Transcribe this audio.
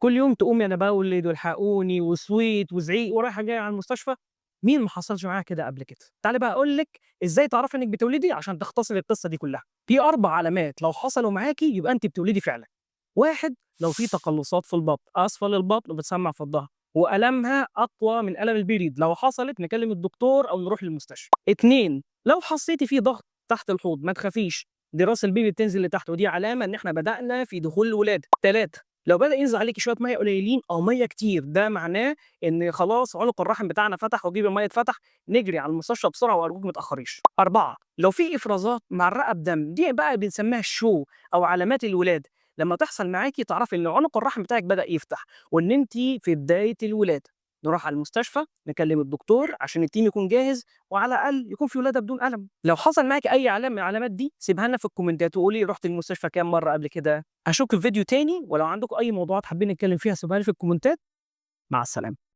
كل يوم تقومي أنا باولد والحقوني وصويت وزعيق ورايحة جاية على المستشفى، مين ما حصلش معاها كده قبل كده؟ تعالي بقى أقول لِك إزاي تعرفي إنِّك بتولدي عشان تختصري القصة دي كلها. في 4 علامات لو حصلوا معاكِ يبقى أنتِ بتولدي فعلًا. 1 لو في تقلصات في البطن، أسفل البطن وبتسمّع في الضهر، وألمها أقوى من ألم البريد، لو حصلت نكلم الدكتور أو نروح للمستشفى. 2 لو حسيتِ في ضغط تحت الحوض ما تخافيش، دي راس البيبي بتنزل لتحت ودي علامة إن إحنا بدأنا في دخول الولادة. 3 لو بدأ ينزل عليكِ شوية مَيّة قليلين أو مَيّة كتير، ده معناه إن خلاص عنق الرحم بتاعنا فتح وجيب المَيّة اتفتح، نجري على المستشفى بسرعة وأرجوك ما تأخريش. 4 لو في إفرازات معرقة بدم، دي بقى بنسميها الشو أو علامات الولادة، لمّا تحصل معاكِ تعرفي إن عنق الرحم بتاعِك بدأ يفتح وإن أنتِ في بداية الولادة. نروح على المستشفى، نكلم الدكتور عشان الteam يكون جاهز وعلى الأقل يكون في ولادة بدون ألم. لو حصل معاكِ أي علامة من العلامات دي سيبيها لنا في الكومنتات وقولي لي رُحتِ المستشفى كام مرة قبل كده. أشوفكم في فيديو تاني، ولو عندكم أي موضوعات حابين نتكلم فيها سيبوها لي في الكومنتات. مع السلامة.